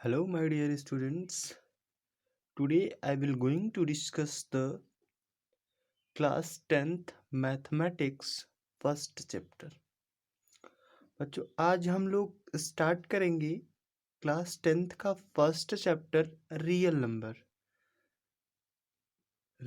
Hello my dear students. Today I will going to discuss the class 10th mathematics first chapter. बच्चों आज हम लोग start करेंगे class 10th का first chapter real number.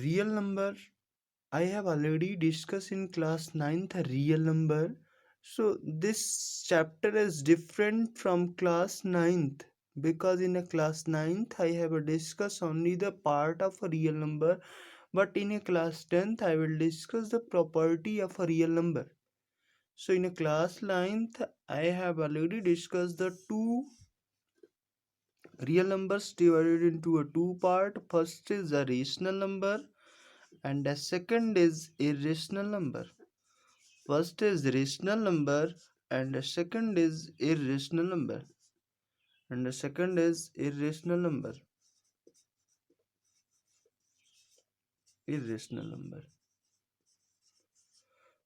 Real number I have already discussed in class 9th real number. So this chapter is different from class 9th because in a class 9th I have discussed only the part of a real number, but in a class 10th I will discuss the property of a real number. So in a class 9th I have already discussed the two real numbers divided into a two part. First is a rational number and the second is irrational number. First is rational number and the second is irrational number. And the second is irrational number. Irrational number.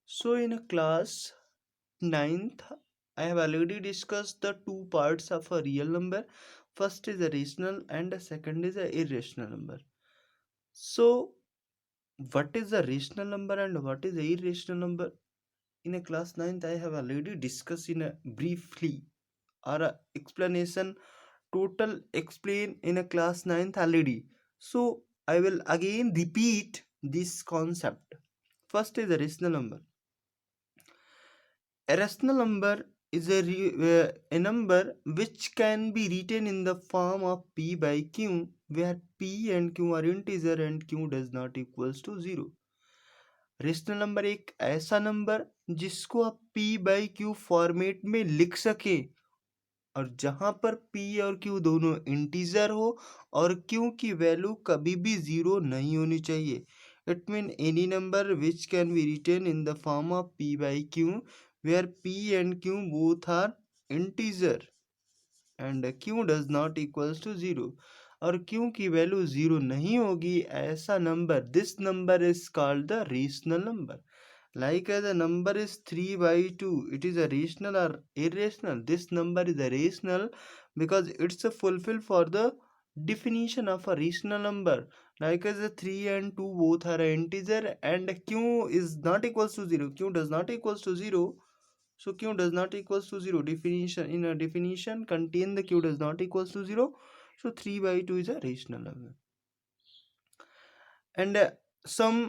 So in a class 9th, I have already discussed the two parts of a real number. First is a rational and the second is a irrational number. So what is a rational number and what is a irrational number? In a class 9th, I have already discussed in a briefly or a explanation total explain in a class 9th already. So I will again repeat this concept. First is a rational number. A rational number is a number which can be written in the form of p by q, where p and q are integer and q does not equals to 0. Rational number एक ऐसा number जिसको आप p by q format में लिख सके और जहां पर p और q दोनों इंटीजर हो और q की वैल्यू कभी भी जीरो नहीं होनी चाहिए। It mean any number which can be written in the form of p by q where p and q both are integer and q does not equals to zero. और q की value zero नहीं होगी ऐसा number, this number is called the rational number. Like as a number is 3 by 2, it is a rational or irrational? This number is a rational because it's a fulfill for the definition of a rational number. Like as a 3 and 2 both are an integer and q is not equals to 0. Q does not equals to 0. So q does not equals to 0. Definition, in a definition contain the q does not equals to 0. So 3 by 2 is a rational number. And some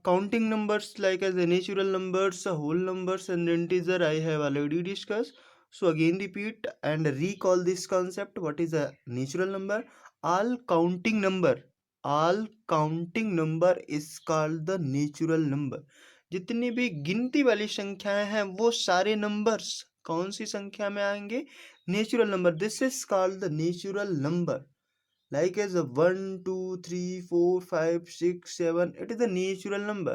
counting numbers like as the natural numbers, whole numbers and integer I have already discussed. So again repeat and recall this concept. What is a natural number? All counting number is called the natural number. जितनी भी गिनती वाली संख्याएं हैं वो सारे numbers कौन सी संख्या में आएंगे? Natural number. This is called the natural number. Like as a 1, 2, 3, 4, 5, 6, 7, it is a natural number.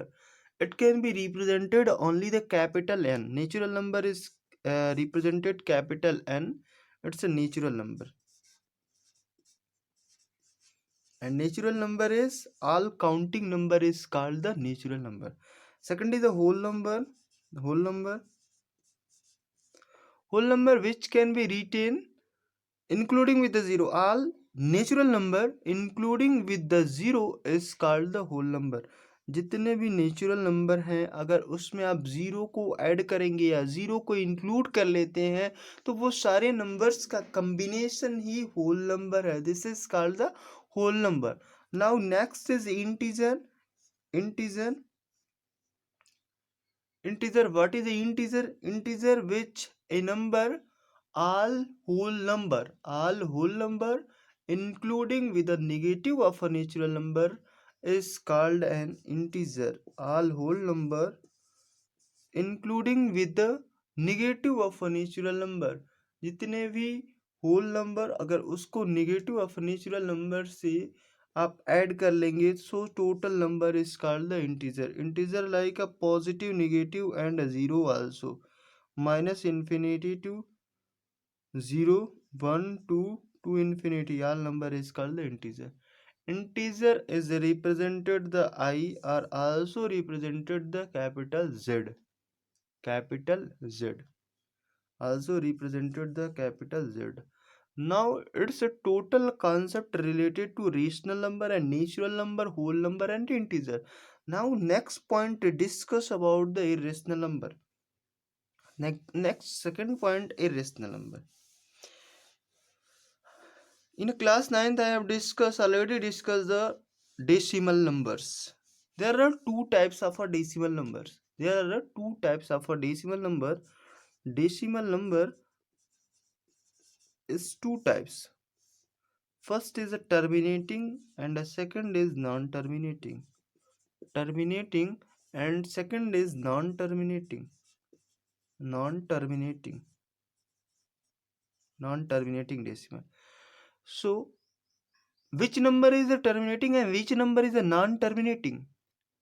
It can be represented only the capital N. Natural number is represented capital N. It's a natural number. And natural number is, all counting number is called the natural number. Second is the whole number. Whole number. Whole number which can be written including with the zero. All natural number including with the zero is called the whole number. जितने भी natural number हैं अगर उसमें आप zero को add करेंगे या zero को इंक्लूड कर लेते हैं तो वो सारे नंबर्स का कम्बिनेशन ही होल नंबर है. This is called the whole number. Now next is integer. Integer. Integer. What is integer? Integer which a number all whole number including with the negative of a natural number is called an integer. All whole number including with the negative of a natural number. जितने भी whole number अगर उसको negative of natural number से आप add कर लेंगे so total number is called the integer. Integer like a positive, negative and zero also. Minus infinity to 0, 1, 2 to infinity. All number is called the integer. Integer is represented the I are also represented the capital Z. Capital Z. Also represented the capital Z. Now it's a total concept related to rational number and natural number, whole number and integer. Now next point to discuss about the irrational number. Next second point, irrational number. In class 9th I have already discussed the decimal numbers. There are two types of a decimal numbers. There are two types of a decimal number. Decimal number is two types. First is a terminating and the second is non-terminating. Terminating and second is non-terminating. Non-terminating. Non-terminating decimal. So which number is a terminating and which number is a non-terminating?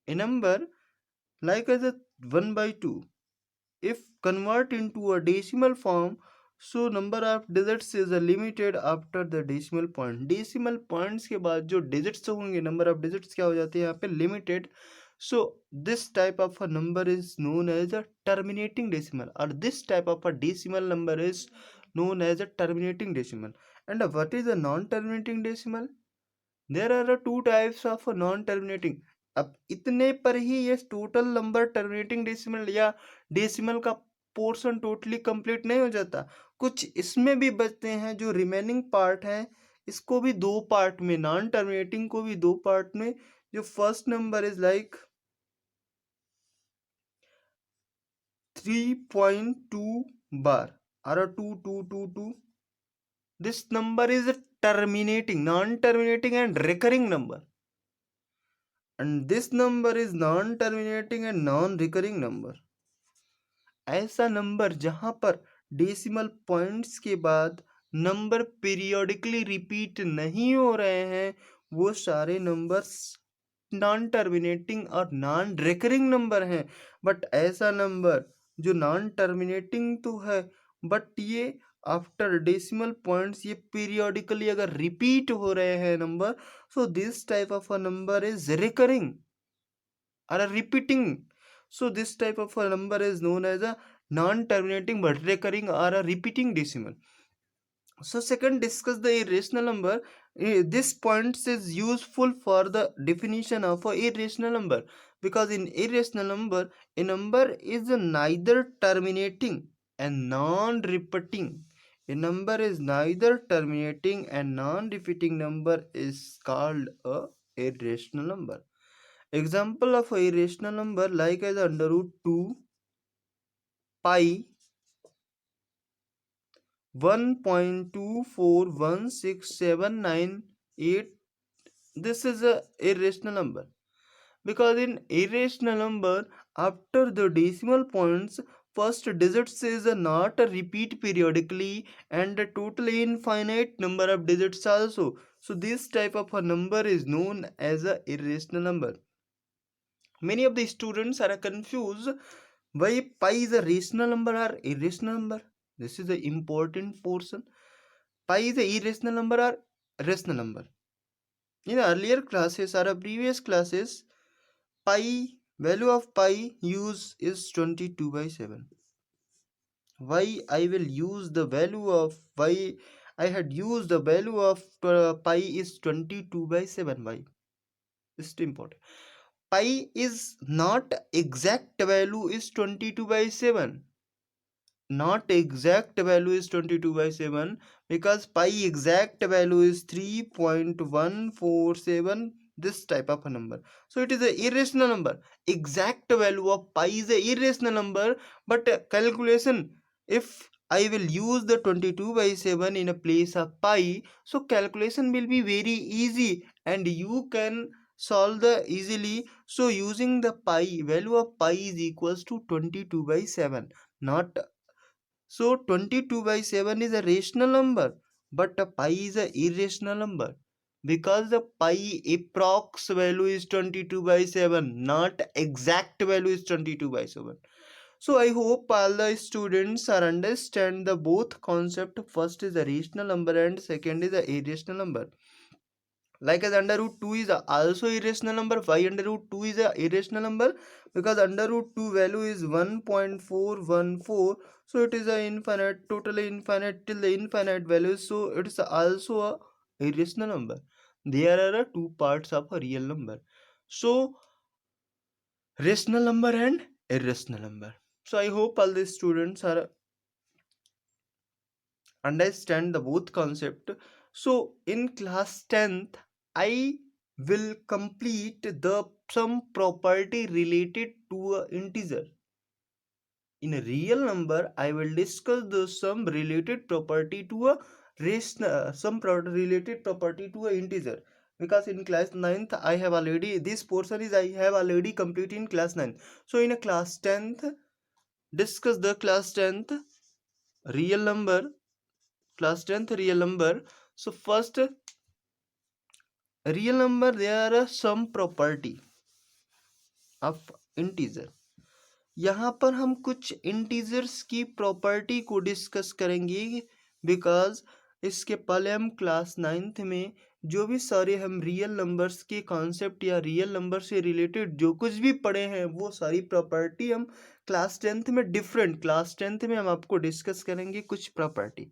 A number like as a 1 by 2, if convert into a decimal form, so number of digits is limited after the decimal point. decimal points के बाद जो digits होंगे, number of digits क्या हो जाते हैं यहाँ पे limited. So this type of a number is known as a terminating decimal, or this type of a decimal number is known as a terminating decimal. And what is a non-terminating decimal? There are two types of non-terminating. अब इतने पर ही ये total number terminating decimal या decimal का portion totally complete नहीं हो जाता, कुछ इसमें भी बचते हैं जो रिमेनिंग पार्ट है, इसको भी दो पार्ट में, नॉन टर्मिनेटिंग को भी दो पार्ट में. जो फर्स्ट नंबर इज लाइक 3.2 बार और 2222. This number is a terminating, non-terminating and recurring number. And this number is non-terminating and non-recurring number. ऐसा नंबर जहां पर डेसिमल पॉइंट्स के बाद नंबर पीरियोडिकली रिपीट नहीं हो रहे हैं, वो सारे नंबर्स नॉन टर्मिनेटिंग और नॉन रिकरिंग नंबर हैं. बट ऐसा नंबर जो नॉन टर्मिनेटिंग तो है, बट ये आफ्टर डेसिमल पॉइंट्स ये पीरियोडिकली अगर रिपीट हो रहे हैं number, so this type of a number is recurring or a repeating. So this type of a number is known as a non-terminating but recurring or a repeating decimal. So second, discuss the irrational number. This point is useful for the definition of a irrational number, because in irrational number, a number is neither terminating and non-repeating. A number is neither terminating and non-repeating number is called a irrational number. Example of a irrational number like as under root 2 pi 1.241679. This is a irrational number, because in irrational number after the decimal points first digits is not a repeat periodically and a totally infinite number of digits also. So this type of a number is known as a irrational number. Many of the students are confused why pi is a rational number or irrational number. This is the important portion. Pi is a irrational number or rational number. In earlier classes or previous classes, value of pi use is 22 by 7. Why I will use the value of, why I had used the value of pi is 22 by 7. Why? This is important. Pi is not exact value is 22 by 7. Not exact value is 22 by 7, because pi exact value is 3.147, this type of a number. So it is a irrational number. Exact value of pi is a irrational number, but calculation, if I will use the 22 by 7 in a place of pi, so calculation will be very easy and you can solve the easily. So using the pi, value of pi is equals to 22 by 7, not. So 22 by 7 is a rational number, but a pi is a irrational number, because the pi approx value is 22 by 7, not exact value is 22 by 7. So I hope all the students are understand the both concept. First is a rational number and second is a irrational number. Like as under root 2 is also irrational number. Why under root 2 is a irrational number? Because under root 2 value is 1.414, so it is a infinite, totally infinite till the infinite values, so it is also a irrational number. There are two parts of a real number, so rational number and irrational number. So I hope all the students are understand the both concept. So in class 10th I will complete the some property related to a integer. In a real number I will discuss the some related property to a rational, related property to a integer, because in class 9th I have already, this portion is I have already completed in class 9th. So in a class 10th discuss the class 10th real number, class 10th real number. So first, real number there are some property of integer. यहाँ पर हम कुछ integers की property को discuss करेंगे, because इसके पहले हम क्लास 9th में जो भी सारे हम रियल नंबर्स के कॉन्सेप्ट या रियल नंबर से रिलेटेड जो कुछ भी पढ़े हैं वो सारी प्रॉपर्टी हम क्लास 10th में, डिफरेंट क्लास 10th में हम आपको डिस्कस करेंगे कुछ प्रॉपर्टी,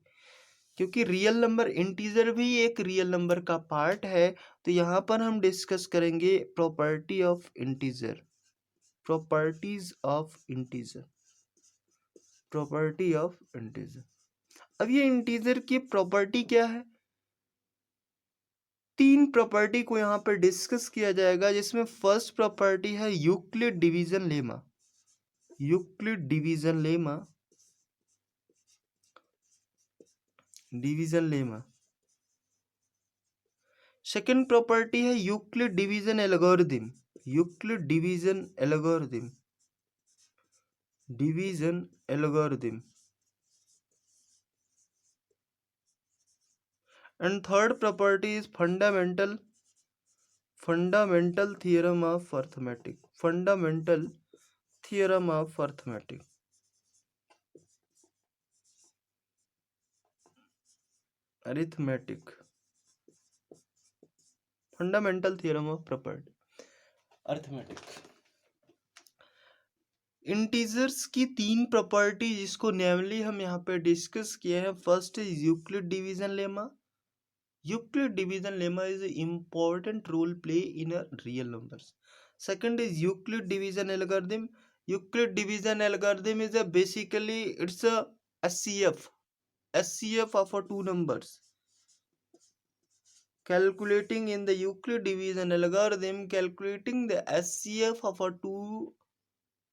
क्योंकि रियल नंबर इंटीजर भी एक रियल नंबर का पार्ट है। तो यहाँ पर हम डिस्कस करेंगे property of integer, properties of integer, property of integer. अब ये इंटीजर की प्रॉपर्टी क्या है? तीन प्रॉपर्टी को यहाँ पर डिस्कस किया जाएगा, जिसमें फर्स्ट प्रॉपर्टी है Euclid division lemma, Euclid division lemma, division lemma. Second property है Euclid division algorithm, Euclid division algorithm, division algorithm. And third property is fundamental, fundamental theorem of arithmetic, fundamental theorem of arithmetic, arithmetic, fundamental theorem of property arithmetic. Integers की तीन property जिसको नेमली हम यहाँ पे discuss किए हैं। First is Euclid division lemma, Euclid division lemma is important role play in a real numbers. Second is Euclid division algorithm, Euclid division algorithm is a basically it's a SCF, SCF of a two numbers. Calculating in the Euclid division algorithm, calculating the SCF of a two,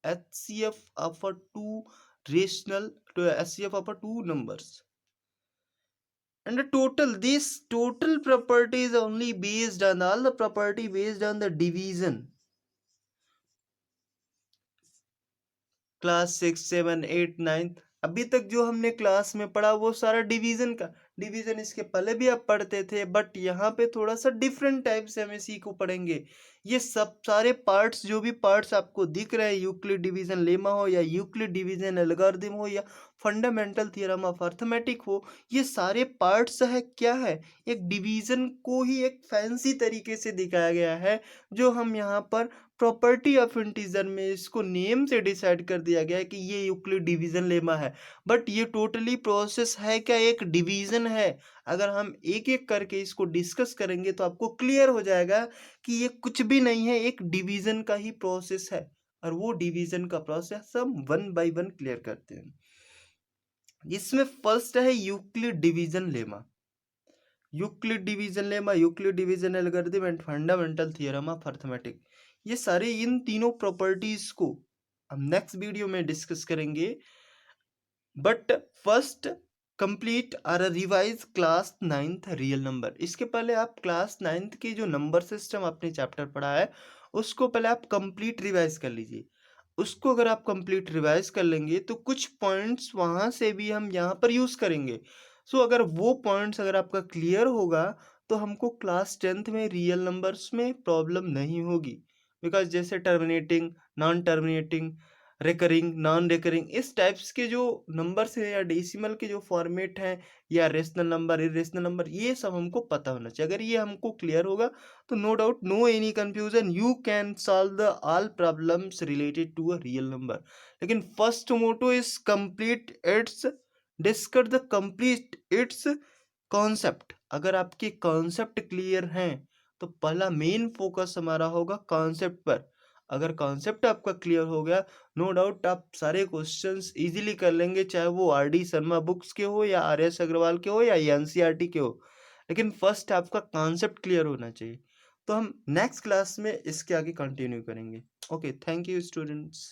HCF of a two rational to SCF of a two numbers. And the total, this total property is only based on all the property based on the division. Class 6, 7, 8, 9 अभी तक जो हमने class में पढ़ा वो सारा division का, division इसके पहले भी आप पढ़ते थे, बट यहाँ पे थोड़ा सा डिफरेंट टाइप से हम इसी को पढ़ेंगे। ये सब सारे पार्ट्स, जो भी पार्ट्स आपको दिख रहे हैं, यूक्लिड डिवीजन लेमा हो या यूक्लिड डिवीजन एल्गोरिथम हो या फंडामेंटल थ्योरम ऑफ अर्थमेटिक हो, ये सारे पार्ट्स है क्या है, एक डिवीजन को ही एक फैंसी तरीके से दिखाया गया है, जो हम यहाँ पर प्रॉपर्टी ऑफ इंटीजर में इसको नेम से डिसाइड कर दिया गया है कि ये यूक्लिड डिवीजन लेमा है। बट ये टोटली प्रोसेस है क्या, एक डिवीजन है। अगर हम एक एक करके इसको डिस्कस करेंगे तो आपको क्लियर हो जाएगा कि ये कुछ भी नहीं है, एक डिवीजन का ही प्रोसेस है, और वो डिवीजन का प्रोसेस हम वन बाय वन क्लियर करते हैं। जिसमें फर्स्ट है Euclid division lemma, Euclid division lemma, Euclid division algorithm and fundamental theorem of arithmetic. ये सारे इन तीनों प्रॉपर्टीज को हम नेक्स्ट वीडियो में डिस्कस करेंगे। बट फर्स्ट कंप्लीट और revise class 9th real number. इसके पहले आप क्लास 9th की जो नंबर सिस्टम आपने चैप्टर पढ़ा है उसको पहले आप कंप्लीट रिवाइज कर लीजिए। उसको अगर आप कंप्लीट रिवाइज कर लेंगे तो कुछ पॉइंट्स वहाँ से भी हम यहाँ पर यूज़ करेंगे। सो अगर वो पॉइंट्स अगर आपका क्लियर होगा तो हमको क्लास 10th में रियल नंबर्स में प्रॉब्लम नहीं होगी, बिकॉज जैसे terminating, non terminating, recurring, non recurring, इस टाइप्स के जो नंबर्स हैं या डेसिमल के जो फॉर्मेट हैं या रेशनल नंबर, इरेशनल नंबर, ये सब हमको पता होना चाहिए। अगर ये हमको क्लियर होगा तो no doubt, no any confusion, you can solve the all problems related to a real number. लेकिन first motto is complete its, discuss the complete its concept. अगर आपके कॉन्सेप्ट क्लियर हैं तो पहला मेन फोकस हमारा होगा कॉन्सेप्ट पर। अगर कॉन्सेप्ट आपका क्लियर हो गया, नो डाउट आप सारे क्वेश्चंस इजीली कर लेंगे, चाहे वो आर डी शर्मा बुक्स के हो या आर एस अग्रवाल के हो या एनसीईआरटी के हो। लेकिन फर्स्ट आपका कॉन्सेप्ट क्लियर होना चाहिए। तो हम नेक्स्ट क्लास में इसके आगे कंटिन्यू करेंगे। Okay, thank you students.